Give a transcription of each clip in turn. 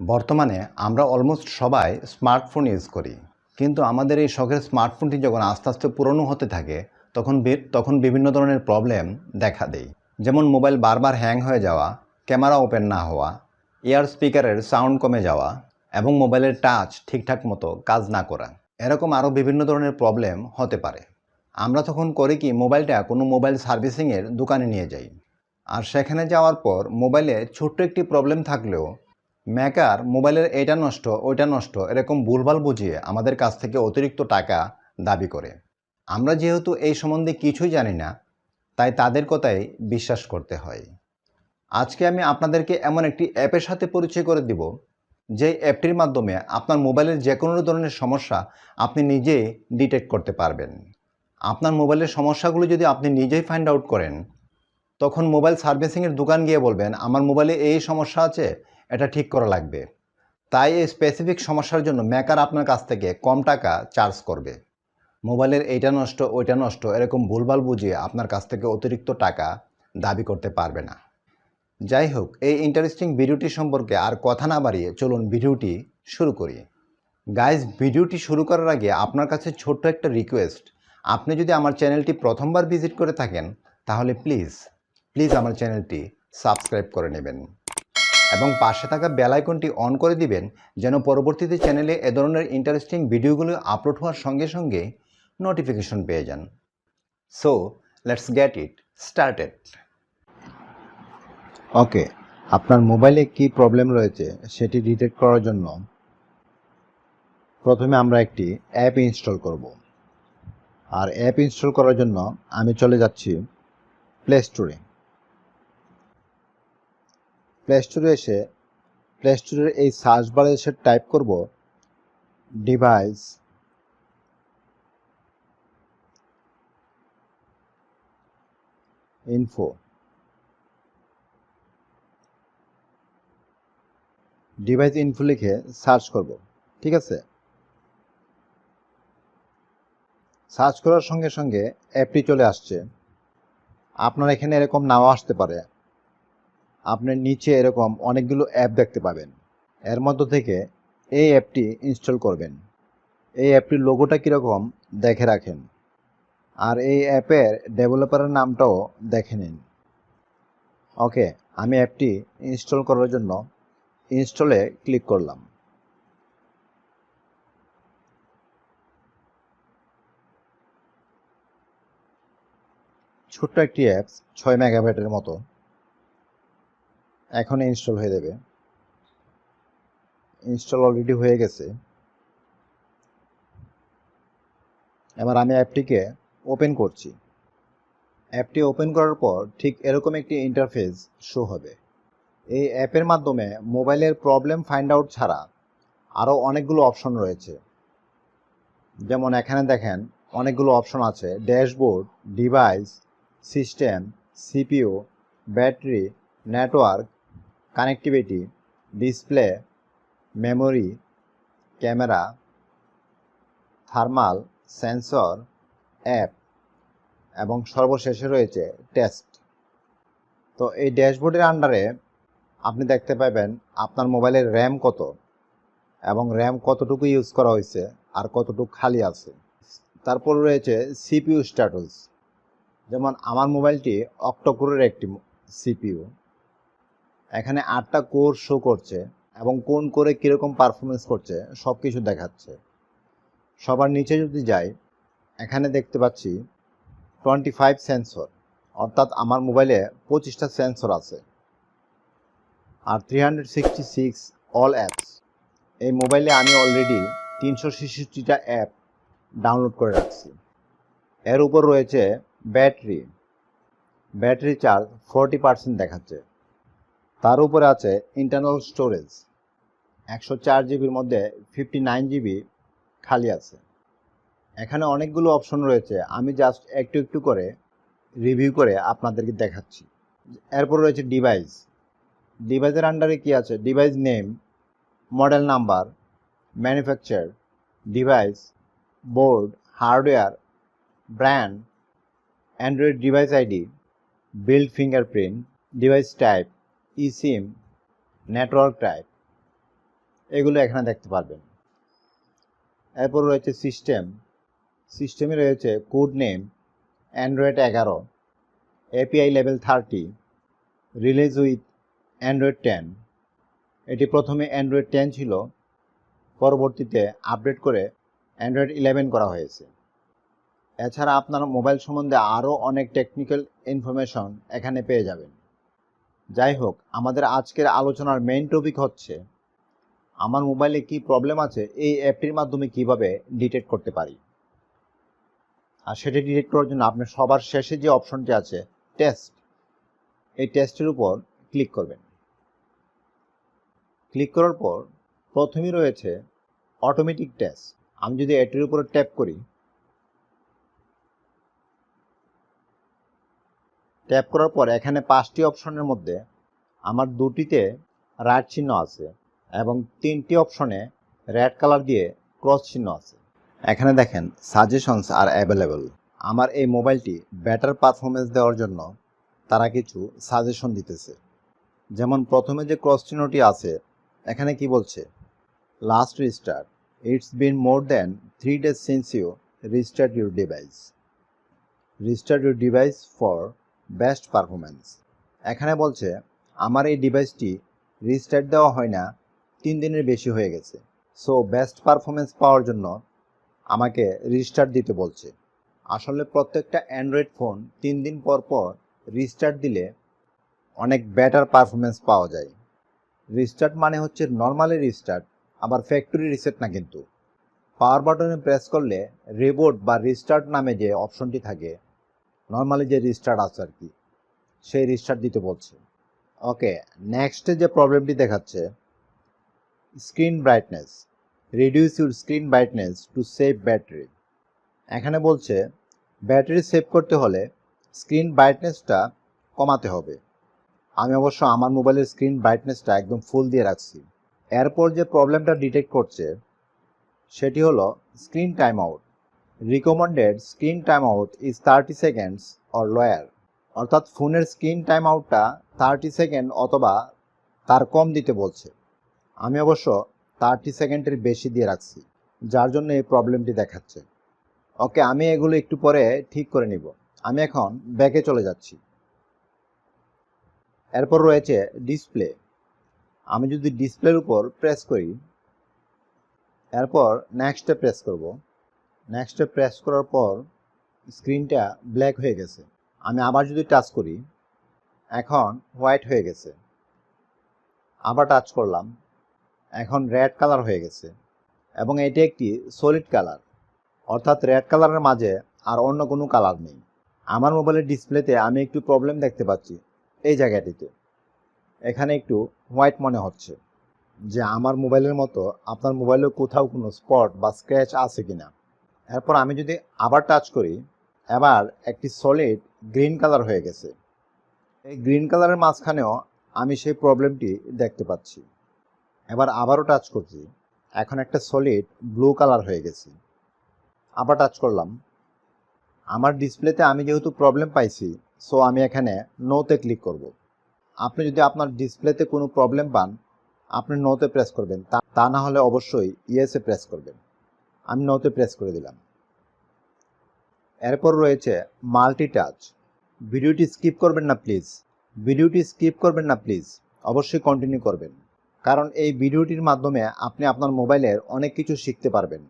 বর্তমানে আমরা অলমোস্ট সবাই স্মার্টফোন ইউজ করি, কিন্তু আমাদের এই শখের স্মার্টফোনটি যখন আস্তে আস্তে পুরনো হতে থাকে তখন বিভিন্ন ধরনের প্রবলেম দেখা দেয়। যেমন মোবাইল বারবার হ্যাং হয়ে যাওয়া, ক্যামেরা ওপেন না হওয়া, এয়ার স্পিকারের সাউন্ড কমে যাওয়া এবং মোবাইলের টাচ ঠিকঠাক মতো কাজ না করা, এরকম আরও বিভিন্ন ধরনের প্রবলেম হতে পারে। আমরা তখন করি কি, মোবাইলটা কোনো মোবাইল সার্ভিসিংয়ের দোকানে নিয়ে যাই। আর সেখানে যাওয়ার পর মোবাইলে ছোট্ট একটি প্রবলেম থাকলেও মেকার মোবাইলের এটা নষ্ট ওইটা নষ্ট এরকম ভুলভাল বুঝিয়ে আমাদের কাছ থেকে অতিরিক্ত টাকা দাবি করে। আমরা যেহেতু এই সম্বন্ধে কিছুই জানি না, তাই তাদের কথাই বিশ্বাস করতে হয়। আজকে আমি আপনাদেরকে এমন একটি অ্যাপের সাথে পরিচয় করে দিব, যে অ্যাপটির মাধ্যমে আপনার মোবাইলের যে কোনো ধরনের সমস্যা আপনি নিজেই ডিটেক্ট করতে পারবেন। আপনার মোবাইলের সমস্যাগুলো যদি আপনি নিজেই ফাইন্ড আউট করেন, তখন মোবাইল সার্ভিসিংয়ের দোকান গিয়ে বলবেন, আমার মোবাইলে এই সমস্যা আছে, এটা ঠিক করা লাগবে। তাই এই স্পেসিফিক সমস্যার জন্য মেকার আপনার কাছ থেকে কম টাকা চার্জ করবে। মোবাইলের এইটা নষ্ট ওইটা নষ্ট এরকম ভুলভাল বুঝিয়ে আপনার কাছ থেকে অতিরিক্ত টাকা দাবি করতে পারবে না। যাই হোক, এই ইন্টারেস্টিং ভিডিওটি সম্পর্কে আর কথা না বাড়িয়ে চলুন ভিডিওটি শুরু করি। গাইজ, ভিডিওটি শুরু করার আগে আপনার কাছে ছোট্ট একটা রিকোয়েস্ট। আপনি যদি আমার চ্যানেলটি প্রথমবার ভিজিট করে থাকেন, তাহলে প্লিজ আমার চ্যানেলটি সাবস্ক্রাইব করে নেবেন এবং পাশে থাকা বেল আইকনটি অন করে দিবেন, যেন পরবর্তীতে চ্যানেলে এ ধরনের ইন্টারেস্টিং ভিডিওগুলো আপলোড হওয়ার সঙ্গে সঙ্গে নোটিফিকেশন পেয়ে যান। So let's get it started. Okay, আপনার মোবাইলে কি প্রবলেম রয়েছে সেটি ডিটেক্ট করার জন্য প্রথমে আমরা একটি অ্যাপ ইনস্টল করব। আর অ্যাপ ইনস্টল করার জন্য আমি চলে যাচ্ছি প্লে স্টোরে। প্লে স্টোরে এসে প্লে স্টোরের এই সার্চ বারে এসে টাইপ করব ডিভাইস ইনফো। ডিভাইস ইনফো লিখে সার্চ করব, ঠিক আছে। সার্চ করার সঙ্গে সঙ্গে অ্যাপটি চলে আসছে। আপনার এখানে এরকম নাও আসতে পারে। আপনার নিচে এরকম অনেকগুলো অ্যাপ দেখতে পাবেন। এর মধ্য থেকে এই অ্যাপটি ইনস্টল করবেন। এই অ্যাপটির লোগোটা কীরকম দেখে রাখেন, আর এই অ্যাপের ডেভেলপারের নামটাও দেখে নিন। ওকে, আমি অ্যাপটি ইনস্টল করার জন্য ইনস্টলে ক্লিক করলাম। ছোট্ট একটি অ্যাপস, 6 মেগাবাইটের মতো। এখন ইনস্টল হয়ে যাবে। ইনস্টল অলরেডি হয়ে গেছে। এবার আমি অ্যাপটিকে ওপেন করছি। অ্যাপটি ওপেন করার পর ঠিক এরকম একটি ইন্টারফেস শো হবে। এই অ্যাপের মাধ্যমে মোবাইলের প্রবলেম ফাইন্ড আউট ছাড়া আরও অনেকগুলো অপশন রয়েছে। যেমন এখানে দেখেন অনেকগুলো অপশন আছে: dashboard, device, system, CPU, battery, network, connectivity, display, memory, camera, thermal, sensor, app এবং সর্বশেষে রয়েছে টেস্ট। তো এই ড্যাশবোর্ডের আন্ডারে আপনি দেখতে পাবেন আপনার মোবাইলের র্যাম কত এবং র্যাম কতটুকু ইউজ করা হয়েছে আর কতটুকু খালি আছে। তারপর রয়েছে সিপিইউ স্ট্যাটাস। যেমন আমার মোবাইলটি অক্টোকোরের একটি সিপিইউ। এখানে 8টা কোর শো করছে এবং কোন কোরে কীরকম পারফরমেন্স করছে সব কিছু দেখাচ্ছে। সবার নিচে যদি যাই, এখানে দেখতে পাচ্ছি 25 সেন্সর, অর্থাৎ আমার মোবাইলে 25টা সেন্সর আছে। আর 366 অল অ্যাপস। এই মোবাইলে আমি অলরেডি 366টা অ্যাপ ডাউনলোড করে রাখছি। এর উপর রয়েছে ব্যাটারি চার্জ 40% দেখাচ্ছে। তার উপরে আছে ইন্টারনাল স্টোরেজ, 104 জিবির মধ্যে 59 জিবি খালি আছে। এখানে অনেকগুলো অপশন রয়েছে, আমি জাস্ট একটু একটু করে রিভিউ করে আপনাদেরকে দেখাচ্ছি। এরপর রয়েছে ডিভাইসের আন্ডারে কি আছে: device name, model number, manufacture, device, board, hardware, brand, Android device ID, build fingerprint, device type, eSIM, network type. এগুলো এখানে দেখতে পারবেন। এরপর রয়েছে সিস্টেমে রয়েছে code name Android 11, API level 30, release with Android 10। এটি প্রথমে অ্যান্ড্রয়েড 10 ছিল, পরবর্তীতে আপডেট করে অ্যান্ড্রয়েড 11 করা হয়েছে। এছাড়া আপনার মোবাইল সম্বন্ধে আরও অনেক টেকনিক্যাল ইনফরমেশন এখানে পেয়ে যাবেন। যাই হোক, আমাদের আজকের আলোচনার মেইন টপিক হচ্ছে আমার মোবাইলে কি প্রবলেম আছে এই অ্যাপটির মাধ্যমে কিভাবে ডিটেক্ট করতে পারি। আর সেটি ডিটেক্ট করার জন্য আপনি সবার শেষে যে অপশনটি আছে টেস্ট, এই টেস্টের উপর ক্লিক করবেন। ক্লিক করার পর প্রথমেই রয়েছে অটোমেটিক টেস্ট। আমি যদি এটির উপরে ট্যাপ করি, ট্যাপ করার পর এখানে 5টি অপশনের মধ্যে আমার 2টিতে রাইট চিহ্ন আছে এবং 3টি অপশনে রেড কালার দিয়ে ক্রস চিহ্ন আছে। এখানে দেখেন সাজেশনস আর অ্যাভেলেবল। আমার এই মোবাইলটি বেটার পারফরমেন্স দেওয়ার জন্য তারা কিছু সাজেশন দিতেছে। যেমন প্রথমে যে ক্রস চিহ্নটি আছে এখানে কি বলছে, last restart, it's been more than 3 days since you restart your device, restart your device for best performance. এখানে বলছে আমার এই ডিভাইসটি রিস্টার্ট দেওয়া হয় না 3 দিনের বেশি হয়ে গেছে, সো বেস্ট পারফরমেন্স পাওয়ার জন্য আমাকে রিস্টার্ট দিতে বলছে। আসলে প্রত্যেকটা অ্যান্ড্রয়েড ফোন 3 দিন পর পর রিস্টার্ট দিলে অনেক বেটার পারফরমেন্স পাওয়া যায়। রিস্টার্ট মানে হচ্ছে নর্মালি রিস্টার্ট, আবার ফ্যাক্টরি রিসেট না। কিন্তু পাওয়ার বাটনে প্রেস করলে রিবোট বা রিস্টার্ট নামে যে অপশনটি থাকে, নর্মালি যে রিস্টার্ট আছে আর কি, সেই রিস্টার্ট দিতে বলছে। ওকে, নেক্সটে যে প্রবলেমটি দেখাচ্ছে screen brightness, reduce your screen brightness to save battery. এখানে বলছে ব্যাটারি সেভ করতে হলে স্ক্রিন ব্রাইটনেসটা কমাতে হবে। আমি অবশ্য আমার মোবাইলের স্ক্রিন ব্রাইটনেসটা একদম ফুল দিয়ে রাখছি। এরপর যে প্রবলেমটা ডিটেক্ট করছে সেটি হলো screen time out. Recommended screen time out is 30 seconds or lower. অর্থাৎ ফোনের স্ক্রিন টাইম আউটটা 30 সেকেন্ড অথবা তার কম দিতে বলছে। আমি অবশ্য 30 সেকেন্ডের বেশি দিয়ে রাখছি, যার জন্য এই প্রবলেমটি দেখাচ্ছে। ওকে, আমি এগুলো একটু পরে ঠিক করে নিব। আমি এখন ব্যাকে চলে যাচ্ছি। এরপর রয়েছে ডিসপ্লে। আমি যদি ডিসপ্লের উপর প্রেস করি, এরপর নেক্সটে প্রেস করব। নেক্সটে প্রেস করার পর স্ক্রিনটা ব্ল্যাক হয়ে গেছে। আমি আবার যদি টাচ করি, এখন হোয়াইট হয়ে গেছে। আবার টাচ করলাম, এখন রেড কালার হয়ে গেছে এবং এটি একটি সলিড কালার, অর্থাৎ রেড কালারের মাঝে আর অন্য কোনো কালার নেই। আমার মোবাইলের ডিসপ্লেতে আমি একটু প্রবলেম দেখতে পাচ্ছি এই জায়গাটিতে। এখানে একটু হোয়াইট মনে হচ্ছে, যে আমার মোবাইলের মতো আপনার মোবাইলেও কোথাও কোনো স্পট বা স্ক্র্যাচ আছে কিনা। এরপর আমি যদি আবার টাচ করি, এবার একটি সলিড গ্রিন কালার হয়ে গেছে। এই গ্রিন কালারের মাঝখানেও আমি সেই প্রবলেমটি দেখতে পাচ্ছি। এবার আবারও টাচ করছি, এখন একটা সলিড ব্লু কালার হয়ে গেছে। আবার টাচ করলাম, আমার ডিসপ্লেতে আমি যেহেতু প্রবলেম পাইছি, সো আমি এখানে নোতে ক্লিক করব। আপনি যদি আপনার ডিসপ্লেতে কোনো প্রবলেম পান, আপনি নোতে প্রেস করবেন, তা না হলে অবশ্যই ইয়েসে প্রেস করবেন। আমি নোতে প্রেস করে দিলাম। এরপর রয়েছে মাল্টিটাচ। ভিডিওটি স্কিপ করবেন না প্লিজ, ভিডিওটি স্কিপ করবেন না প্লিজ, অবশ্যই কন্টিনিউ করবেন, কারণ এই ভিডিওটির মাধ্যমে আপনি আপনার মোবাইলের অনেক কিছু শিখতে পারবেন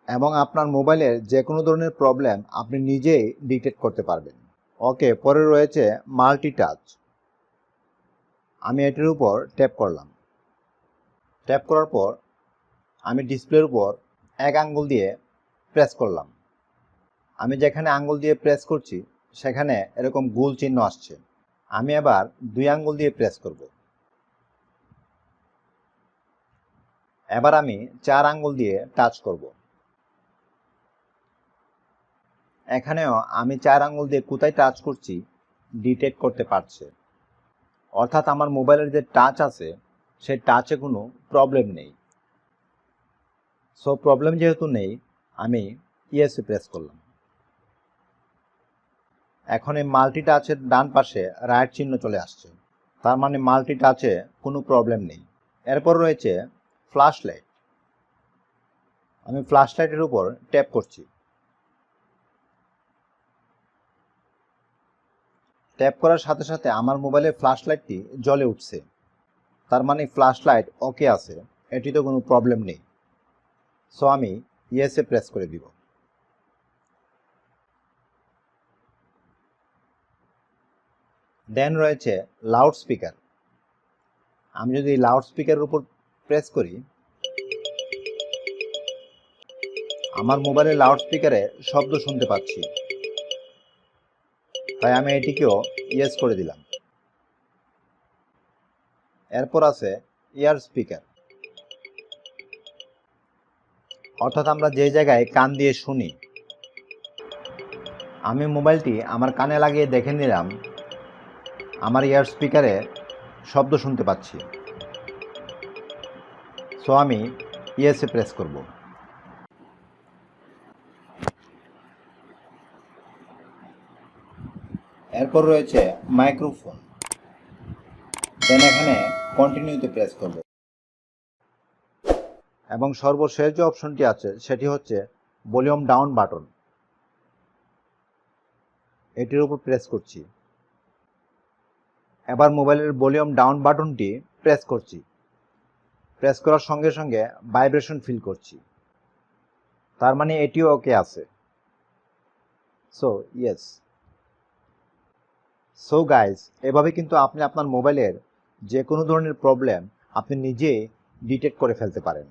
এবং আপনার মোবাইলের যে কোনো ধরনের প্রবলেম আপনি নিজেই ডিটেক্ট করতে পারবেন। ওকে, পরে রয়েছে মাল্টিটাচ। আমি এটির উপর ট্যাপ করলাম। ট্যাপ করার পর আমি ডিসপ্লের উপর এক আঙ্গুল দিয়ে প্রেস করলাম। আমি যেখানে আঙ্গুল দিয়ে প্রেস করছি সেখানে এরকম গোল চিহ্ন আসছে। আমি এবার 2 আঙ্গুল দিয়ে প্রেস করব। এবার আমি 4 আঙ্গুল দিয়ে টাচ করব। এখানেও আমি 4 আঙ্গুল দিয়ে কোথায় টাচ করছি ডিটেক্ট করতে পারছে, অর্থাৎ আমার মোবাইলের যে টাচ আছে সেই টাচে কোনো প্রবলেম নেই। সো প্রবলেম যেহেতু নেই, আমি ইয়েসে প্রেস করলাম। এখন এই মাল্টি টাচের ডান পাশে রাইট চিহ্ন চলে আসছে, তার মানে মাল্টি টাচে কোনো প্রবলেম নেই। এরপর রয়েছে ফ্ল্যাশ লাইট। আমি ফ্ল্যাশ লাইটের উপর ট্যাপ করছি। ট্যাপ করার সাথে সাথে আমার মোবাইলের ফ্ল্যাশ লাইটটি জ্বলে উঠছে। তার মানে ফ্ল্যাশ লাইট ওকে আছে, এটিতে কোনো প্রবলেম নেই। সো আমি ইয়েসে প্রেস করে দিব। দেন রয়েছে লাউড স্পিকার। আমি যদি লাউড স্পিকারের উপর প্রেস করি, আমার মোবাইলের লাউড স্পিকারে শব্দ শুনতে পাচ্ছি, তাই আমি এটিকেও ইয়েস করে দিলাম। এরপর আছে ইয়ার স্পিকার, অর্থাৎ আমরা যে জায়গায় কান দিয়ে শুনি। আমি মোবাইলটি আমার কানে লাগিয়ে দেখে নিলাম আমার ইয়ার স্পিকারে শব্দ শুনতে পাচ্ছি। সো আমি ইয়েসে প্রেস করব। এরপর রয়েছে মাইক্রোফোন। দেন এখানে কন্টিনিউতে প্রেস করব। এবং সর্বশেষ যে অপশনটি আছে সেটি হচ্ছে ভলিউম ডাউন বাটন। এটির উপর প্রেস করছি। এবার মোবাইলের ভলিউম ডাউন বাটনটি প্রেস করছি। প্রেস করার সঙ্গে সঙ্গে ভাইব্রেশন ফিল করছি, তার মানে এটিও ওকে আছে। So yes. সো গাইজ, এভাবে কিন্তু আপনি আপনার মোবাইলের যে কোনো ধরনের প্রবলেম আপনি নিজেই ডিটেক্ট করে ফেলতে পারেন।